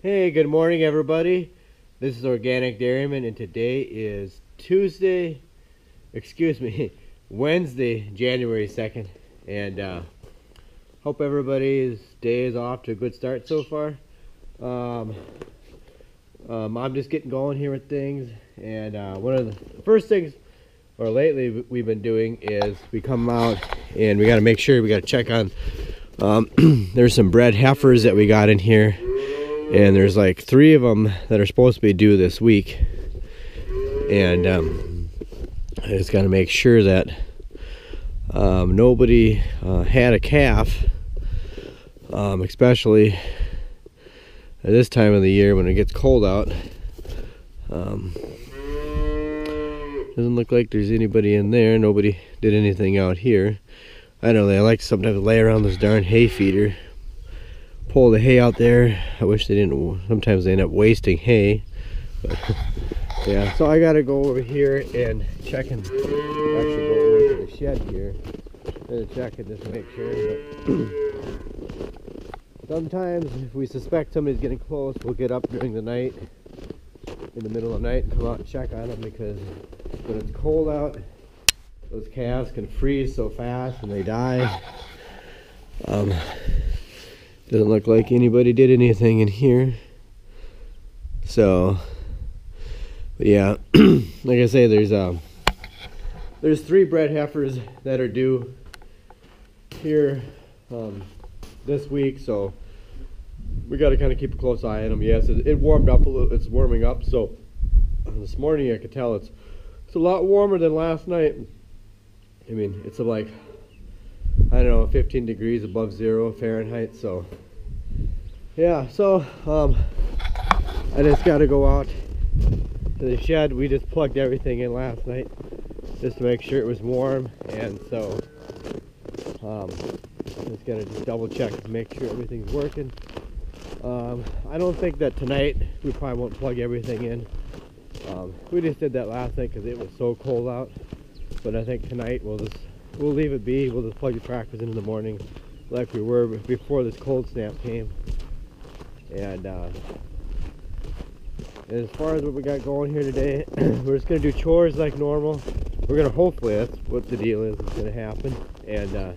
Hey, good morning everybody. This is Organic Dairyman and today is Wednesday, January 2nd. And hope everybody's day is off to a good start so far. I'm just getting going here with things, and one of the first things lately we've been doing is we come out and we got to make sure we got to check on there's some bred heifers that we got in here. And there's like 3 of them that are supposed to be due this week, and I just got to make sure that nobody had a calf, especially at this time of the year when it gets cold out. Doesn't look like there's anybody in there. Nobody did anything out here. I don't know, they like to sometimes lay around this darn hay feeder, pull the hay out there. I wish they didn't. Sometimes they end up wasting hay, but yeah, so I gotta go over here and check and actually go over to the shed here and check it just to make sure. But sometimes if we suspect somebody's getting close, we'll get up during the night, in the middle of the night, and come out and check on them, because when it's cold out, those calves can freeze so fast and they die. Doesn't look like anybody did anything in here. So, but yeah, like I say, there's 3 bred heifers that are due here this week, so we got to kind of keep a close eye on them. Yes, it warmed up a little. It's warming up, so this morning I could tell it's a lot warmer than last night. I mean, it's like, I don't know, 15 degrees above 0 Fahrenheit. So yeah, so I just got to go out to the shed. We just plugged everything in last night just to make sure it was warm, and so just got to double check and make sure everything's working. I don't think that tonight we probably won't plug everything in. We just did that last night because it was so cold out, but I think tonight we'll leave it be. We'll just plug the tractors in the morning like we were before this cold snap came. And as far as what we got going here today, we're just going to do chores like normal. We're going to, hopefully that's what the deal is going to happen. And I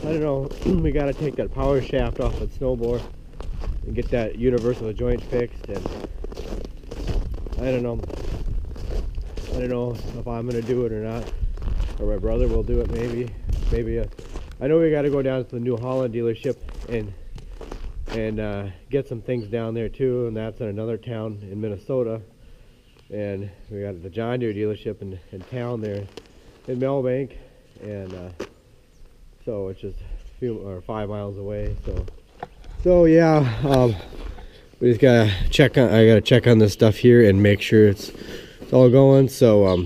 don't know, we got to take that power shaft off that snowblower and get that universal joint fixed. And I don't know if I'm going to do it or not, or my brother will do it maybe. I know we got to go down to the New Holland dealership and get some things down there too, and that's in another town in Minnesota. And we got the John Deere dealership in town there in Melbank, and so it's just a few or 5 miles away. So yeah, we just gotta check on. I gotta check on this stuff here and make sure it's all going. So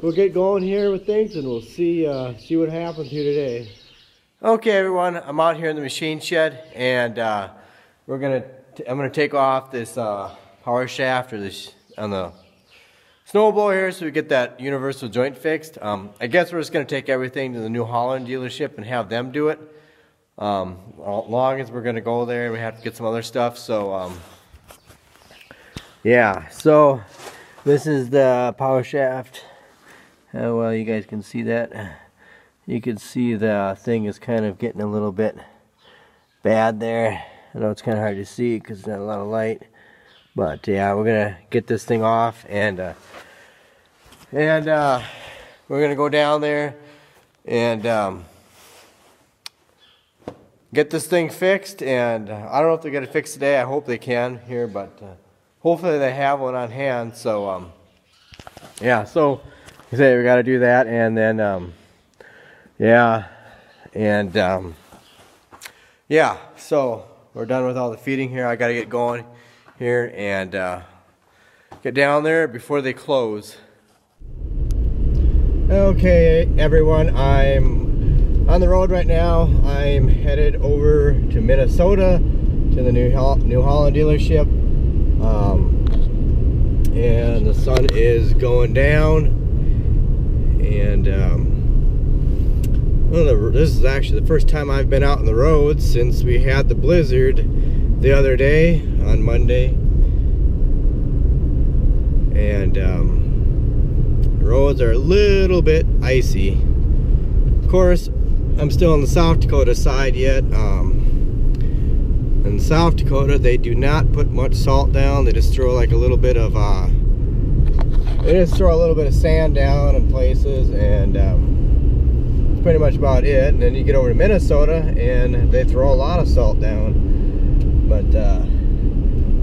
we'll get going here with things, and we'll see what happens here today. Okay, everyone, I'm out here in the machine shed, and I'm gonna take off this power shaft or this on the snowblower here, so we get that universal joint fixed. I guess we're just gonna take everything to the New Holland dealership and have them do it. As long as we're gonna go there, and we have to get some other stuff. So yeah, so this is the power shaft. How well you guys can see that. You can see the thing is kind of getting a little bit bad there. I know it's kind of hard to see because there's not a lot of light. But yeah, we're going to get this thing off, and we're going to go down there and get this thing fixed. And I don't know if they're going to fix today. I hope they can here, but hopefully they have one on hand. So yeah, so like I say, we got to do that, and then yeah, and yeah, so we're done with all the feeding here. I got to get going here and get down there before they close. Okay, everyone, I'm on the road right now. I'm headed over to Minnesota to the New Holland dealership, and the sun is going down, and Well, this is actually the first time I've been out on the road since we had the blizzard the other day on Monday. And the roads are a little bit icy. Of course, I'm still on the South Dakota side yet. In South Dakota, they do not put much salt down. They just throw like a little bit of sand down in places, and that's pretty much about it. And then you get over to Minnesota, and they throw a lot of salt down. But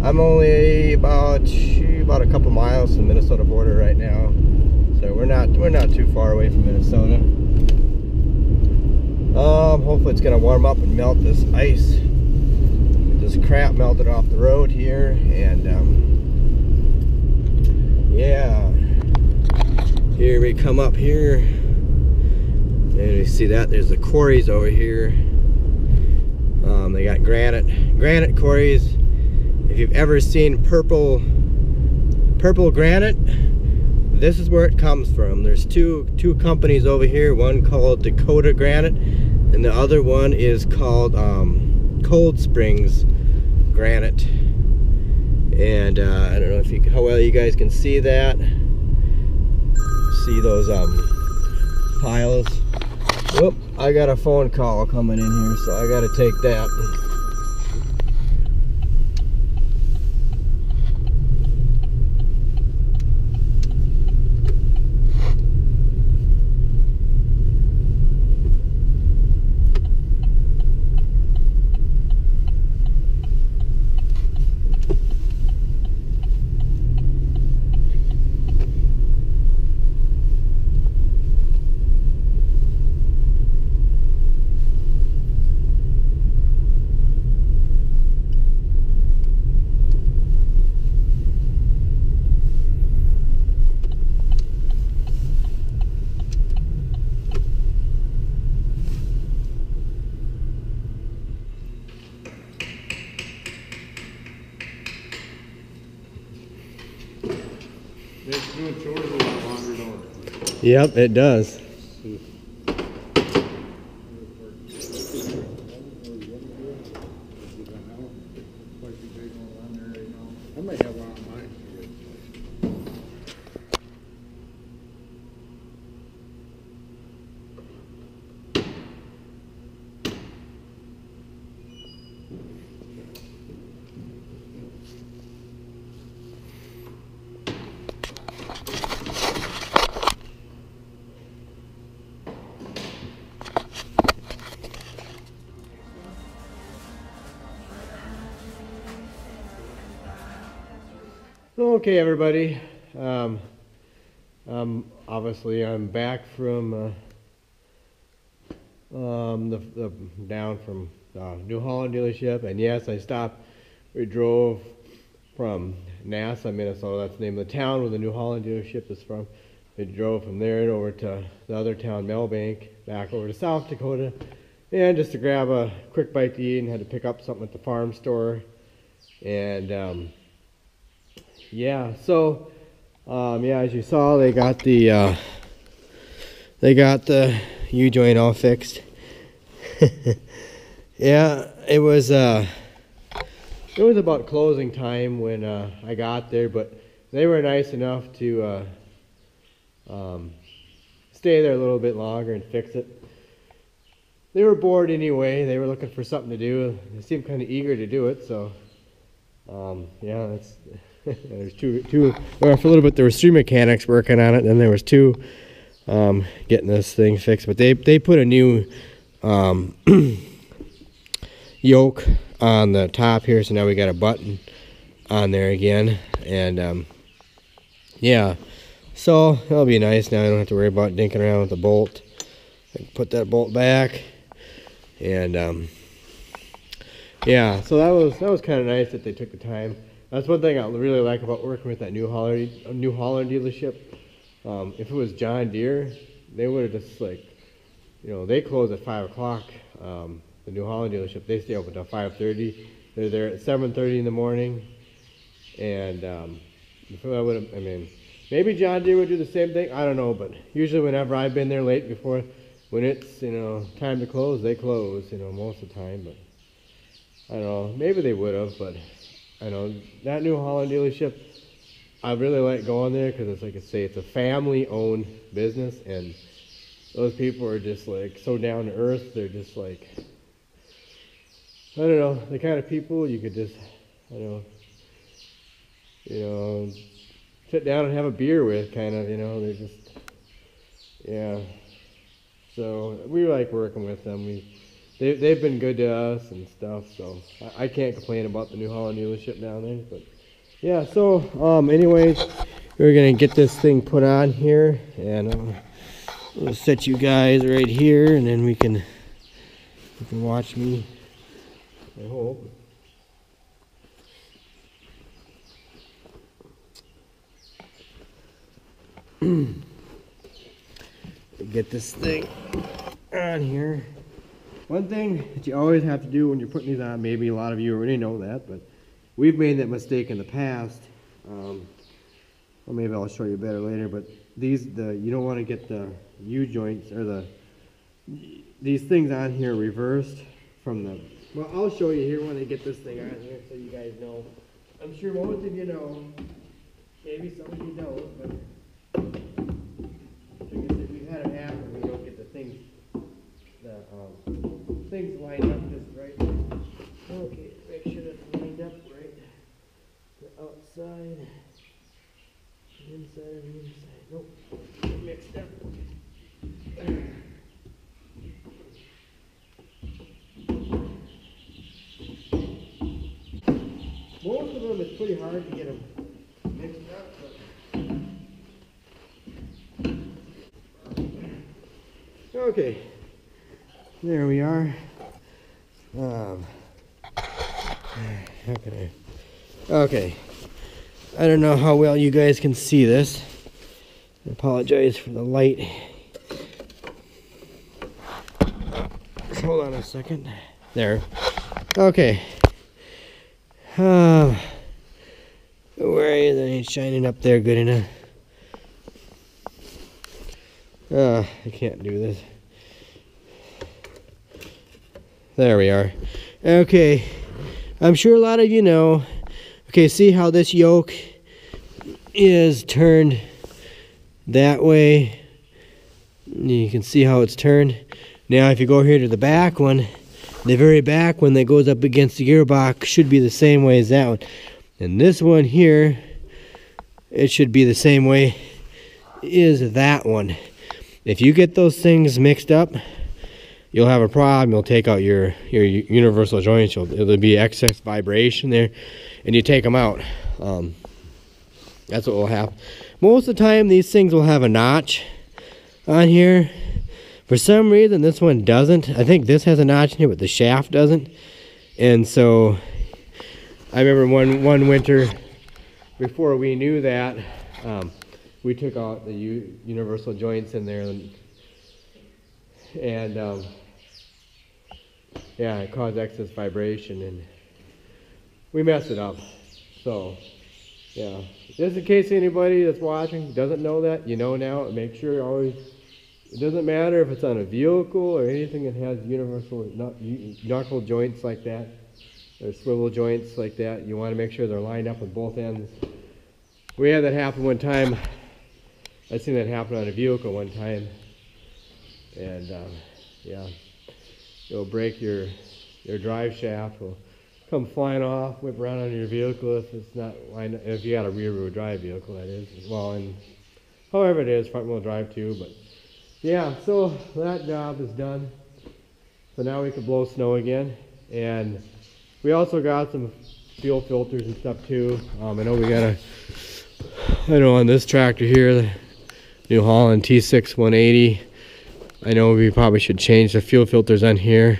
I'm only about a couple miles from the Minnesota border right now, so we're not too far away from Minnesota. Hopefully it's gonna warm up and melt this ice. Get this crap melted off the road here, and yeah. Here we come up here, and you see that there's the quarries over here. They got granite quarries. If you've ever seen purple granite, this is where it comes from. There's two companies over here, one called Dakota Granite, and the other one is called Cold Springs Granite. And I don't know if how well you guys can see that. See those piles. Whoop, I got a phone call coming in here, so I gotta take that. Yep, it does. I might have one on mine. Okay, everybody. Obviously, I'm back from down from New Holland dealership, and yes, I stopped. We drove from Nassau, Minnesota. That's the name of the town where the New Holland dealership is from. We drove from there over to the other town, Melbank, back over to South Dakota, and just to grab a quick bite to eat, and had to pick up something at the farm store, and yeah, so yeah, as you saw, they got the U-joint all fixed. Yeah, it was about closing time when I got there, but they were nice enough to stay there a little bit longer and fix it. They were bored anyway. They were looking for something to do. They seemed kind of eager to do it, so yeah, that's. There's two. Well, for a little bit there was 3 mechanics working on it, and there was 2 getting this thing fixed. But they put a new yoke on the top here, so now we got a button on there again, and yeah, so it'll be nice now. I don't have to worry about dinking around with the bolt. I can put that bolt back, and yeah, so that was kind of nice that they took the time. That's one thing I really like about working with that New Holland dealership. If it was John Deere, they would have just like, you know, they close at 5 o'clock. The New Holland dealership, they stay open until 5:30. They're there at 7:30 in the morning. And if I would have, I mean, maybe John Deere would do the same thing. I don't know, but usually whenever I've been there late before, when it's, you know, time to close, they close, you know, most of the time. But I don't know, maybe they would have, but I know that New Holland dealership, I really like going there because it's like I say, it's a family-owned business, and those people are just like so down to earth. They're just like, I don't know, the kind of people you could just, I don't know, you know, sit down and have a beer with, kind of, you know. They're just, yeah. So we like working with them. They've been good to us and stuff, so I can't complain about the New Holland dealership down there. But yeah, so anyways, we're gonna get this thing put on here, and I'll set you guys right here, and then you can watch me, I hope. Get this thing on here. One thing that you always have to do when you're putting these on, maybe a lot of you already know that, but we've made that mistake in the past. Or maybe I'll show you better later, but you don't want to get the U-joints or these things on here reversed from the, well, I'll show you here when I get this thing on here so you guys know. I'm sure most of you know, maybe some of you don't, but we've had it happen. We don't get the things lined up just right. Okay, make sure that's lined up right. The outside, the inside, and the inside. Nope, mixed up. Most of them, it's pretty hard to get them mixed up, but okay, there we are. How can I? Okay, I don't know how well you guys can see this. I apologize for the light. Hold on a second. There. Okay. Where is it? Ain't shining up there good enough. I can't do this. There we are. Okay. I'm sure a lot of you know. Okay, see how this yoke is turned that way? You can see how it's turned. Now if you go here to the back one, the very back one that goes up against the gearbox should be the same way as that one. And this one here, it should be the same way as that one. If you get those things mixed up, you'll have a problem. You'll take out your universal joints. There'll be excess vibration there, and you take them out. That's what will happen. Most of the time, these things will have a notch on here. For some reason, this one doesn't. I think this has a notch in here, but the shaft doesn't. And so, I remember one winter, before we knew that, we took out the universal joints in there, and yeah, it caused excess vibration, and we messed it up. So, yeah, just in case anybody that's watching doesn't know that, you know now. Make sure always. It doesn't matter if it's on a vehicle or anything that has universal knuckle joints like that, or swivel joints like that. You want to make sure they're lined up with both ends. We had that happen one time. I seen that happen on a vehicle one time, and yeah, it'll break your drive shaft. Will come flying off, whip around on your vehicle if it's not lined up. If you got a rear-wheel drive vehicle, that is. Well, and however it is, front-wheel drive too, but. Yeah, so that job is done. So now we can blow snow again. And we also got some fuel filters and stuff too. I know we got on this tractor here, the New Holland T6 180. I know we probably should change the fuel filters on here.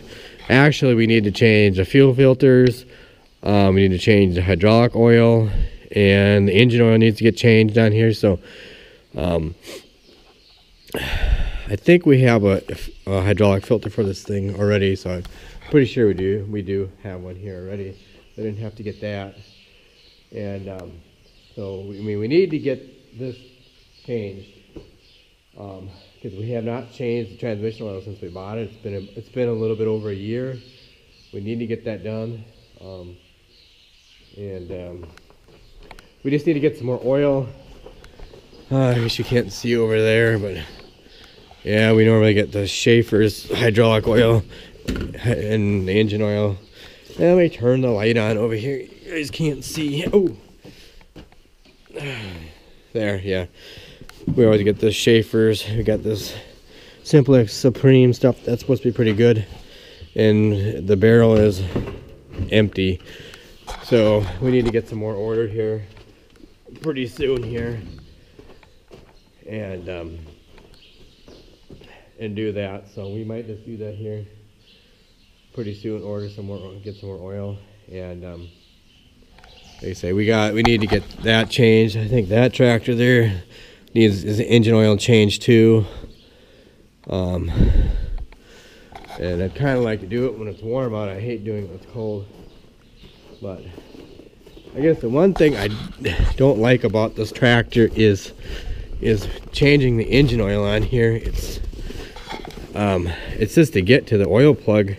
Actually, we need to change the fuel filters. We need to change the hydraulic oil, and the engine oil needs to get changed on here. So, I think we have a hydraulic filter for this thing already, so I'm pretty sure we do. We do have one here already. I didn't have to get that. And so, we need to get this changed. because we have not changed the transmission oil since we bought it. It's been a little bit over a year. We need to get that done, we just need to get some more oil. I guess you can't see over there, but yeah, we normally get the Schaefer's hydraulic oil and the engine oil. Let me turn the light on over here. You guys can't see. Oh, there, yeah. We always get the Schaefer's. We got this Simplex Supreme stuff. That's supposed to be pretty good. And the barrel is empty. So we need to get some more ordered here pretty soon here. And do that. So we might just do that here pretty soon. Order some more, get some more oil. And they say we need to get that changed. I think that tractor there needs his engine oil changed too. And I'd kind of like to do it when it's warm out. I hate doing it when it's cold. But I guess the one thing I don't like about this tractor is changing the engine oil on here. It's just to get to the oil plug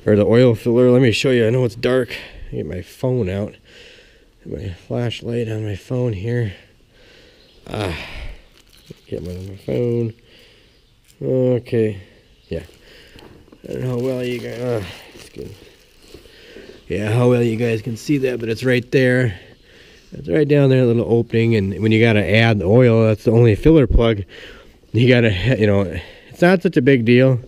or the oil filler. Let me show you. I know it's dark. Get my phone out. My flashlight on my phone here. Get my phone. Okay. Yeah. I don't know how well you guys. It's good. Yeah, how well you guys can see that, but it's right there. It's right down there, a little opening, and when you gotta add the oil, that's the only filler plug. You gotta, it's not such a big deal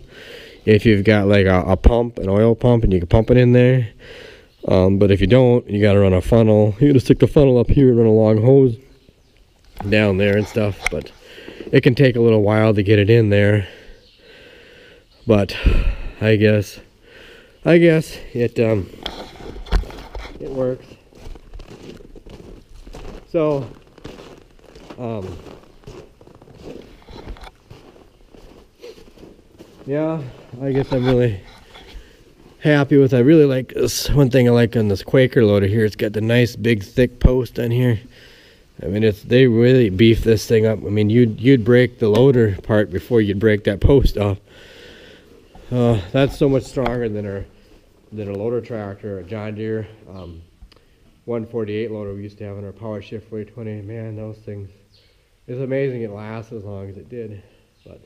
if you've got like a pump, an oil pump, and you can pump it in there. But if you don't, you gotta run a funnel. You gotta stick the funnel up here and run a long hose down there and stuff. But it can take a little while to get it in there. But I guess it works. So, yeah, I guess I'm really happy with. I really like this. One thing I like on this Quaker loader here, it's got the nice big thick post on here. I mean, they really beef this thing up. I mean, you'd break the loader part before you'd break that post off. That's so much stronger than a loader tractor, a John Deere 148 loader we used to have in our Power Shift 420. Man, those things, it's amazing it lasts as long as it did. But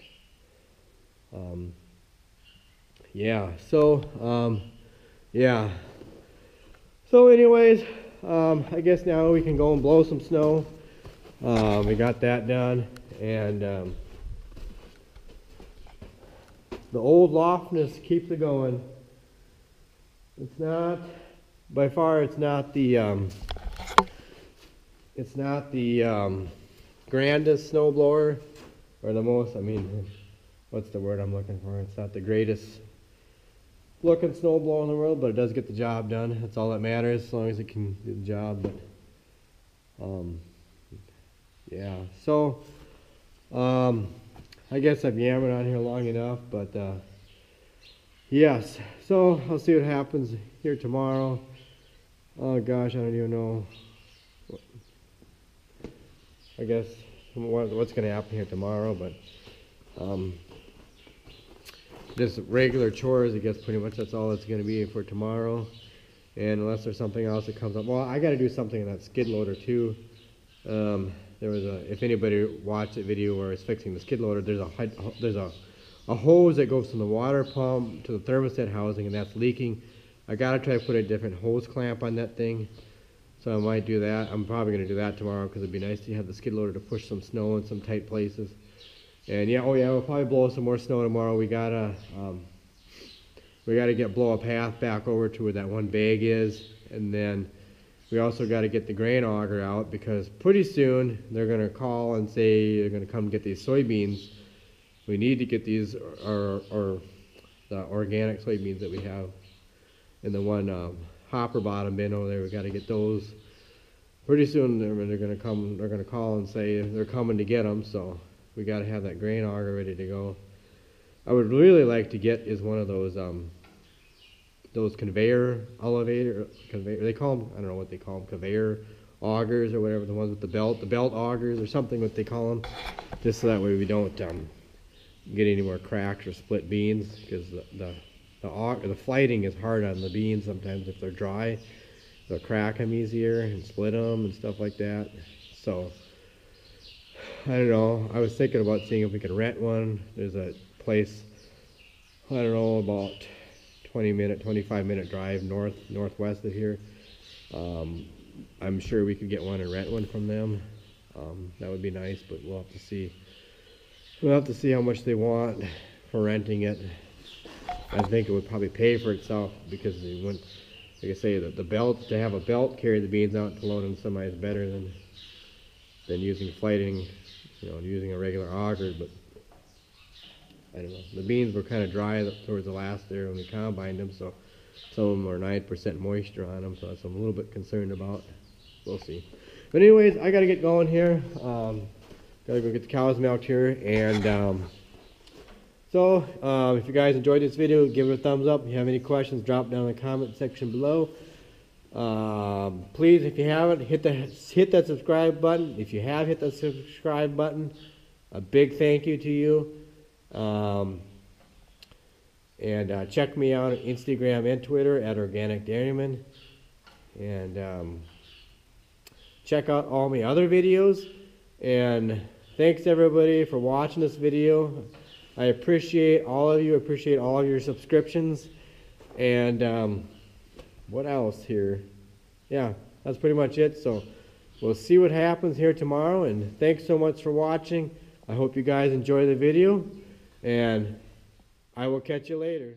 yeah, so yeah, so anyways, I guess now we can go and blow some snow. We got that done, and the old loftiness keeps it going. It's not, by far, it's not the grandest snowblower, or the most, I mean, what's the word I'm looking for? It's not the greatest looking snowblower in the world, but it does get the job done. That's all that matters, as long as it can do the job. But yeah, so I guess I've yammered on here long enough, but yes, so I'll see what happens here tomorrow. Oh gosh, I don't even know. I guess what's going to happen here tomorrow, but just regular chores. I guess pretty much that's all it's going to be for tomorrow, and unless there's something else that comes up. Well, I got to do something in that skid loader too. There was if anybody watched the video where it's fixing the skid loader, there's a hose that goes from the water pump to the thermostat housing, and that's leaking. I gotta try to put a different hose clamp on that thing, so I might do that. I'm probably gonna do that tomorrow because it'd be nice to have the skid loader to push some snow in some tight places. And yeah, oh yeah, we'll probably blow some more snow tomorrow. We gotta blow a path back over to where that one bag is, and then we also got to get the grain auger out because pretty soon they're going to call and say they're going to come get these soybeans. We need to get these, or the organic soybeans that we have in the one hopper bottom bin over there. We got to get those. Pretty soon they're going to come. They're going to call and say they're coming to get them. So we got to have that grain auger ready to go. I would really like to get is one of those conveyor elevator, they call them, I don't know what they call them, conveyor augers or whatever, the ones with the belt augers or something, what they call them, just so that way we don't get any more cracks or split beans, because the flighting is hard on the beans sometimes. If they're dry, they'll crack them easier and split them and stuff like that. So I don't know, I was thinking about seeing if we could rent one. There's a place, I don't know, about 25-minute drive northwest of here. I'm sure we could get one and rent one from them. That would be nice, but we'll have to see. We'll have to see how much they want for renting it. I think it would probably pay for itself, because they wouldn't, like I say, the belt, to have a belt carry the beans out to load in the semi is better than using flighting, using a regular auger. But I don't know. The beans were kind of dry towards the last there when we combined them, so some of them are 9% moisture on them, so that's what I'm a little bit concerned about. We'll see. But anyways, I gotta get going here. Gotta go get the cows milked here, and if you guys enjoyed this video, give it a thumbs up. If you have any questions, drop down in the comment section below. Please, if you haven't, hit that subscribe button. If you have hit the subscribe button, a big thank you to you. And check me out on Instagram and Twitter at Organic Dairyman. And check out all my other videos. And thanks everybody for watching this video. I appreciate all of you. I appreciate all of your subscriptions. And what else here? Yeah, that's pretty much it. So we'll see what happens here tomorrow. And thanks so much for watching. I hope you guys enjoy the video. And I will catch you later.